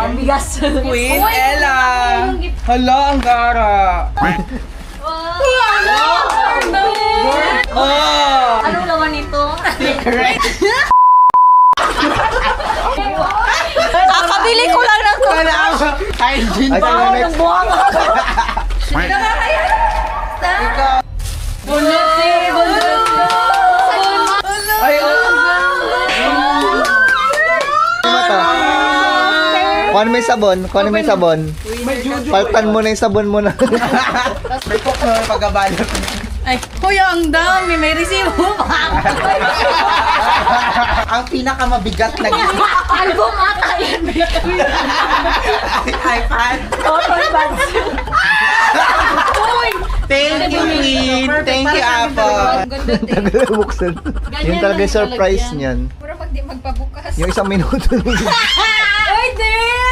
Ang bigas. Queen Ella. Hala, ang gara. Oh! Anong laman nito? Secret. Kakabili ko lang ng Wala ako. Hygiene Ay, pa. sino next? ng buwang. Ikaw. Bunuti, bunuti. Ay, oh. Ano to? Kuha mo yung sabon. Kuha mo yung sabon. Paltan mo na yung sabon mo na. May cook na yung pagkabalot. Ay, kuya, ang dami. May resibo pa. Ang pinakamabigat na gift. Album ata yan. iPad. Total bags. Thank you, Queen. Thank you, Apple. Tagal na buksan. Yun talaga yung surprise niyan. Puro pag di magpabukas. Yung isang minuto.